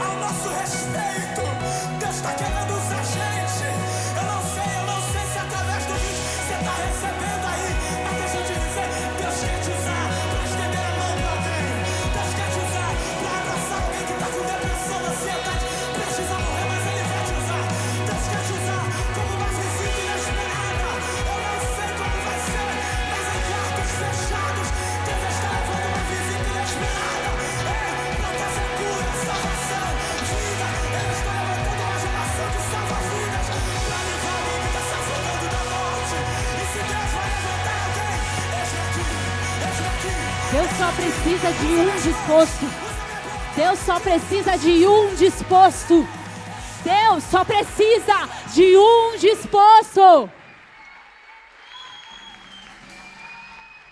ao nosso respeito. Deus está querendo usar a gente. Eu não sei se através do vídeo você está recebendo aí, mas deixa eu te dizer, Deus quer te usar para estender a mão para alguém. Deus quer te usar para abraçar alguém que está com depressão, ansiedade, precisa morrer, mas Ele vai te usar. Deus quer te usar como uma visita inesperada. Eu não sei como vai ser, mas em quartos fechados, Deus está levando uma visita inesperada para trazer cura, salvação, vida. Ele está levantando uma geração que salva vidas para livrar alguém que está se afogando da morte. E se Deus vai levantar alguém, eis aqui. Deus só precisa de um disposto. Deus só precisa de um disposto. Deus só precisa de um disposto.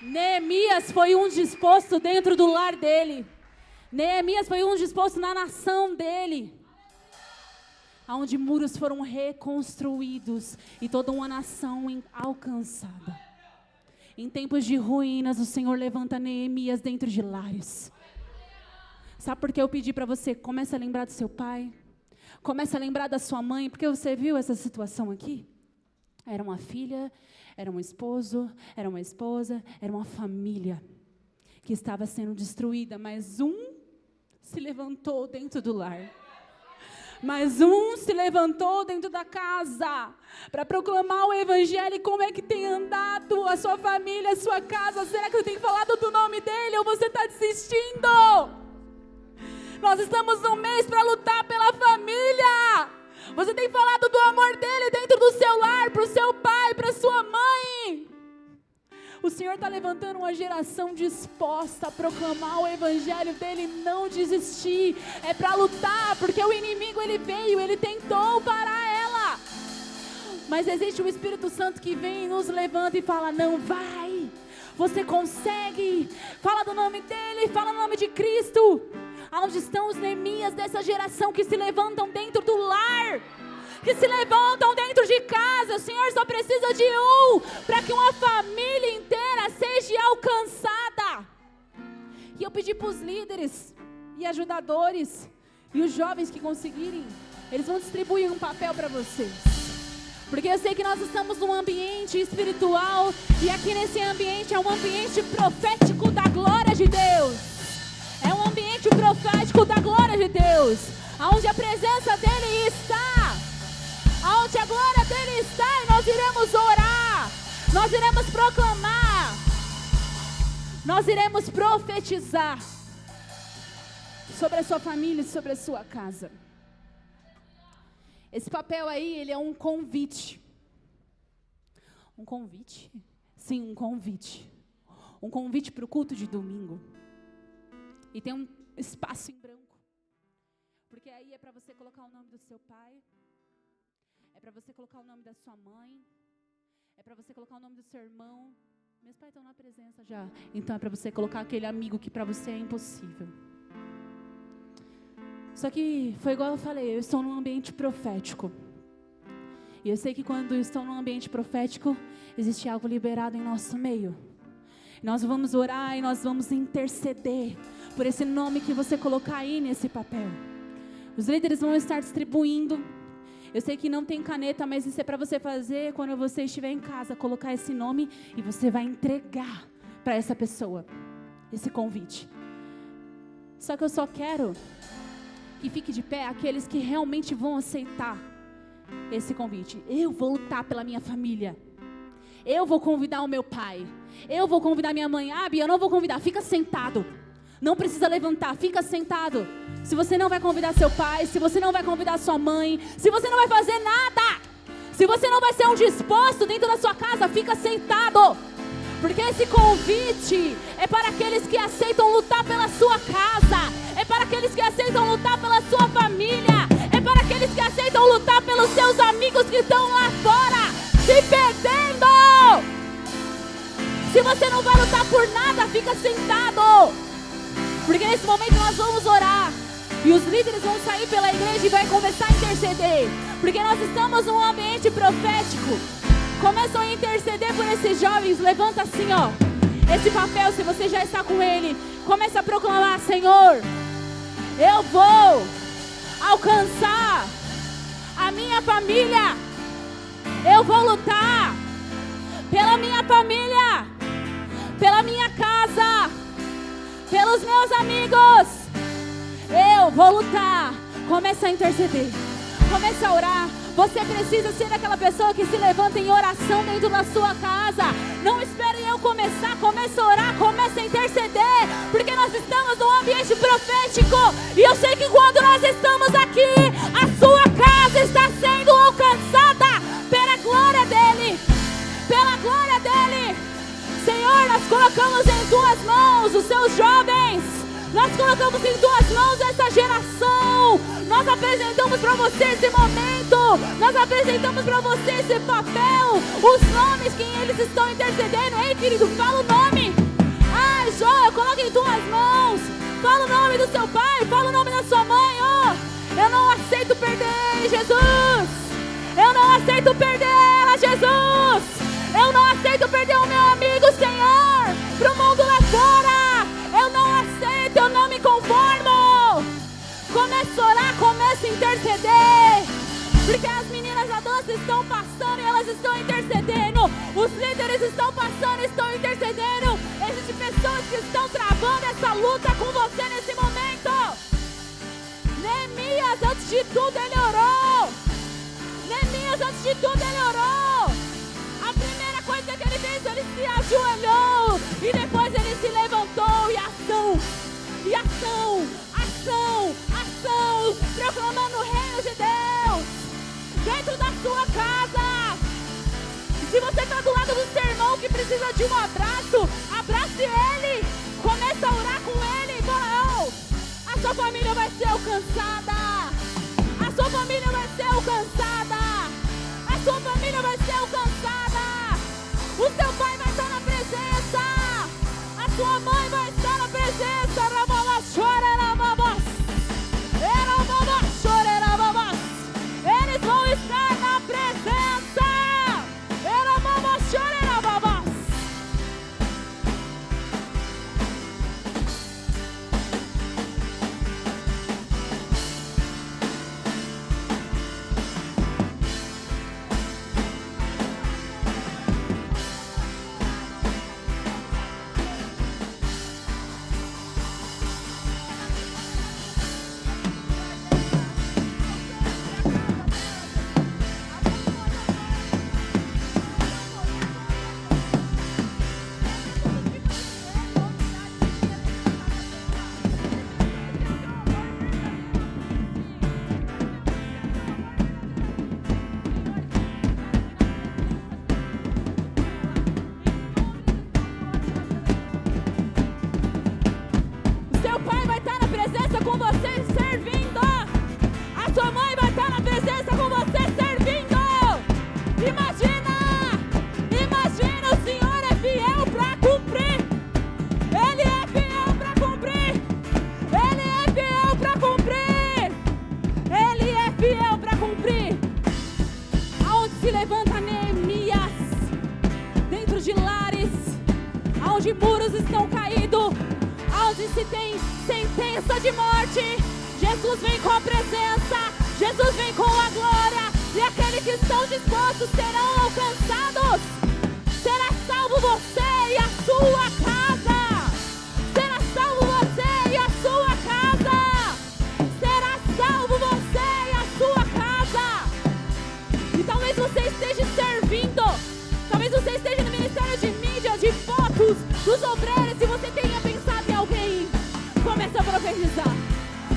Neemias foi um disposto dentro do lar dele. Neemias foi um disposto na nação dele, onde muros foram reconstruídos e toda uma nação alcançada. Em tempos de ruínas, o Senhor levanta Neemias dentro de lares. Sabe por que eu pedi para você? Comece a lembrar do seu pai. Comece a lembrar da sua mãe. Porque você viu essa situação aqui? Era uma filha, era um esposo, era uma esposa, era uma família que estava sendo destruída. Mas um se levantou dentro do lar. Mas um se levantou dentro da casa para proclamar o evangelho. E como é que tem andado a sua família, a sua casa? Será que você tem falado do nome dele ou você está desistindo? Nós estamos num mês para lutar pela família. Você tem falado do amor dele dentro do seu lar, para o seu pai, para a sua mãe. O Senhor está levantando uma geração disposta a proclamar o evangelho dele, não desistir. É para lutar, porque o inimigo ele veio, ele tentou parar ela. Mas existe o Espírito Santo que vem e nos levanta e fala: não, vai, você consegue. Fala do nome dele, fala o nome de Cristo. Onde estão os Neemias dessa geração que se levantam dentro do lar? Que se levantam dentro de casa. O Senhor só precisa de um para que uma família inteira seja alcançada. E eu pedi para os líderes e ajudadores e os jovens que conseguirem, eles vão distribuir um papel para vocês. Porque eu sei que nós estamos num ambiente espiritual e aqui nesse ambiente é um ambiente profético da glória de Deus. É um ambiente profético da glória de Deus, onde a presença dele está. Onde a glória dele está, e nós iremos orar, nós iremos proclamar, nós iremos profetizar sobre a sua família e sobre a sua casa. Esse papel aí, ele é um convite. Um convite? Sim, um convite. Um convite para o culto de domingo. E tem um espaço em branco. Porque aí é para você colocar o nome do seu pai. É para você colocar o nome da sua mãe. É para você colocar o nome do seu irmão. Meus pais estão na presença já. Então é para você colocar aquele amigo que para você é impossível. Só que foi igual eu falei, eu estou num ambiente profético. E eu sei que quando eu estou num ambiente profético, existe algo liberado em nosso meio. Nós vamos orar e nós vamos interceder por esse nome que você colocar aí nesse papel. Os líderes vão estar distribuindo. Eu sei que não tem caneta, mas isso é para você fazer quando você estiver em casa, colocar esse nome e você vai entregar para essa pessoa esse convite. Só que eu só quero que fique de pé aqueles que realmente vão aceitar esse convite. Eu vou lutar pela minha família. Eu vou convidar o meu pai. Eu vou convidar minha mãe. Bia, eu não vou convidar. Fica sentado. Não precisa levantar. Fica sentado. Se você não vai convidar seu pai, se você não vai convidar sua mãe, se você não vai fazer nada, se você não vai ser um disposto dentro da sua casa, fica sentado. Porque esse convite é para aqueles que aceitam lutar pela sua casa, é para aqueles que aceitam lutar pela sua família, é para aqueles que aceitam lutar pelos seus amigos que estão lá fora, se perdendo. Se você não vai lutar por nada, fica sentado. Porque nesse momento nós vamos orar. E os líderes vão sair pela igreja e vai começar a interceder. Porque nós estamos num ambiente profético. Começam a interceder por esses jovens. Levanta assim, ó. Esse papel, se você já está com ele, começa a proclamar: Senhor, eu vou alcançar a minha família. Eu vou lutar pela minha família, pela minha casa, pelos meus amigos. Eu vou lutar. Começa a interceder. Começa a orar. Você precisa ser aquela pessoa que se levanta em oração dentro da sua casa. Não espere eu começar. Começa a orar, começa a interceder. Porque nós estamos num ambiente profético. E eu sei que quando nós estamos aqui, a sua casa está sendo alcançada pela glória dEle. Pela glória dEle. Senhor, nós colocamos em tuas mãos os seus jovens. Nós colocamos em tuas mãos essa geração. Nós apresentamos para você esse momento. Nós apresentamos para você esse papel. Os nomes que eles estão intercedendo. Ei, querido, fala o nome. Ai, Jó, coloca em tuas mãos. Fala o nome do seu pai. Fala o nome da sua mãe. Oh, eu não aceito perder, Jesus. Eu não aceito perder ela, Jesus. Eu não aceito perder o meu amigo, Senhor, pro mundo lá fora. Eu não aceito, eu não me conformo. Começa a orar, começa a interceder. Porque as meninas da dança estão passando e elas estão intercedendo. Os líderes estão passando e estão intercedendo. Existem pessoas que estão travando essa luta com você nesse momento. Neemias, antes de tudo, ele orou. Neemias, antes de tudo, ele orou. A primeira coisa que ele fez, ele se ajoelhou. E depois ele se levantou. E ação, proclamando o reino de Deus dentro da sua casa. Se você está do lado do seu irmão que precisa de um abraço, abrace ele. Começa a orar com ele e fala: oh, a sua família vai ser alcançada. A sua família vai ser alcançada. A sua família vai ser alcançada. O seu pai vai estar na presença. A sua mãe vai estar na presença. Eles vão estar na presença. onde muros estão caídos, onde se tem sentença de morte, Jesus vem com a presença, Jesus vem com a glória, e aqueles que estão dispostos serão alcançados. Será salvo você e a sua casa. Será salvo você e a sua casa. Será salvo você e a sua casa. E talvez você esteja servindo, talvez você esteja no ministério de mídia, de fotos, dos obreiros. Se você tenha pensado em alguém, comece a profetizar.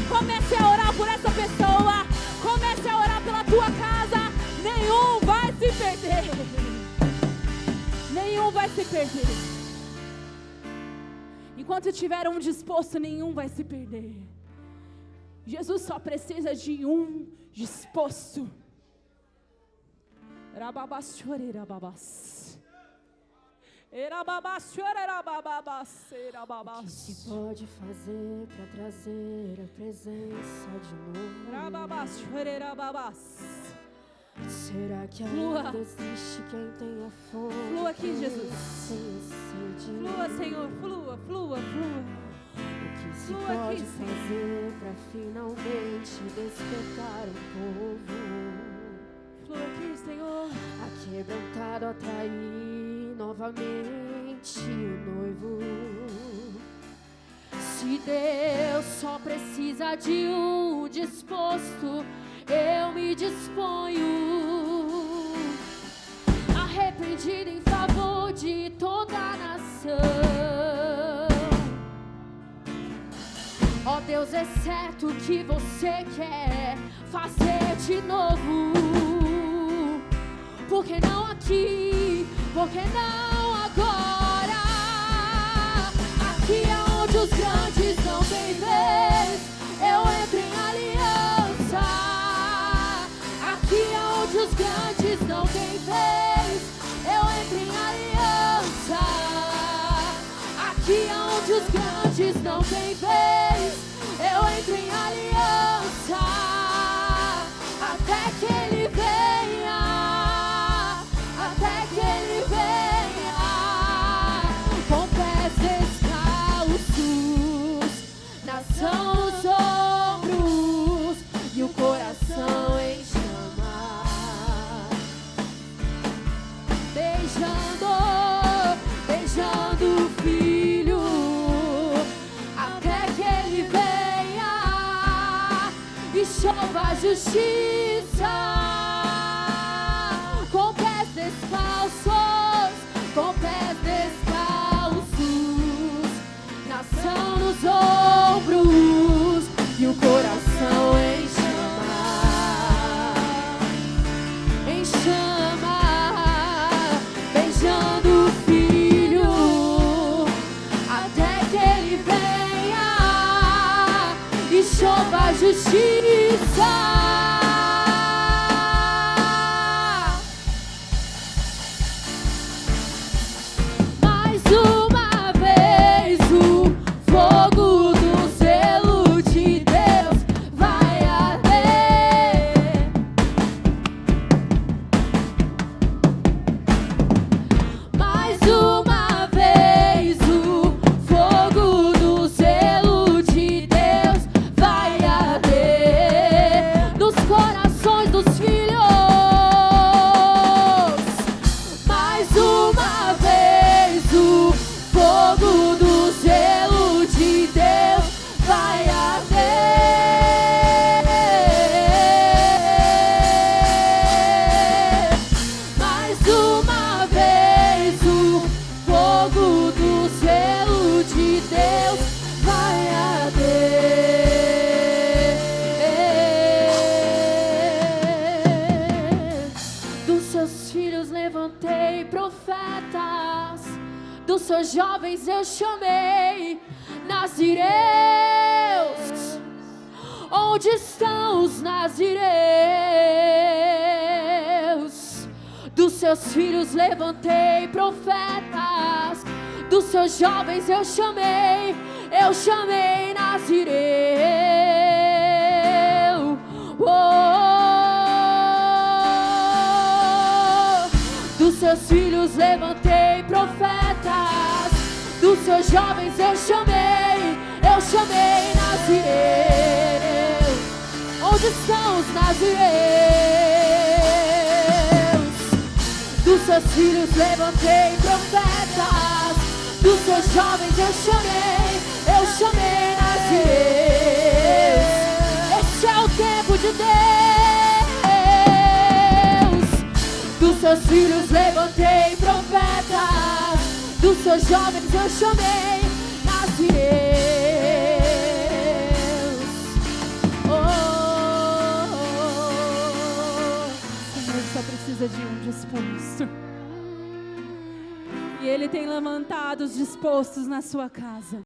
Comece a orar por essa pessoa. Comece a orar pela tua casa. Nenhum vai se perder. Nenhum vai se perder. Enquanto tiver um disposto, nenhum vai se perder. Jesus só precisa de um disposto. O que se pode fazer para trazer a presença de novo? Será que ainda existe quem tenha fome? Flua aqui, Jesus. Tenha sede? Flua, Senhor, flua, flua, flua. O que se Flua pode aqui, Senhor. fazer para finalmente despertar um povo? Flua aqui, Senhor. Aquebrantado, atrair novamente o noivo. Se Deus só precisa de um disposto, eu me disponho, arrependido em favor de toda a nação. Ó Deus, é certo que você quer fazer de novo. Por que não aqui? Por que não agora? Aqui é onde os grandes não têm vez, eu entro em aliança. Aqui é onde os grandes não têm vez, eu entro em aliança. Aqui é onde os grandes não têm vez, eu entro em aliança. Até que ele venha, até que ele venha, com pés descalços, nação nos ombros e o coração em chamas, beijando, beijando o Filho, até que ele venha e chova a justiça. Com pés descalços, com pés descalços, nação nos ombros e o coração em chama, beijando o Filho, até que ele venha e chova a justiça. Mais uma vez o fogo do zelo de Deus vai arder. Mais uma vez o fogo do zelo de Deus vai arder nos corações dos filhos. Mais uma vez o fogo do zelo de Deus vai arder. Mais uma vez o fogo do zelo de Deus vai arder. Dos seus filhos levantei profetas, dos seus jovens eu chamei nazireus. Onde estão os nazireus? Dos seus filhos levantei profetas, dos seus jovens eu chamei nazireu. Dos seus filhos levantei profetas, dos seus jovens eu chamei nazireu. Onde estão os nazireus? Dos seus filhos levantei profetas, dos seus jovens eu chamei nazireus. Este é o tempo de Deus. Dos seus filhos levantei profetas, dos seus jovens eu chamei nazireus. Senhor só precisa de um disposto. E Ele tem levantado os dispostos na sua casa.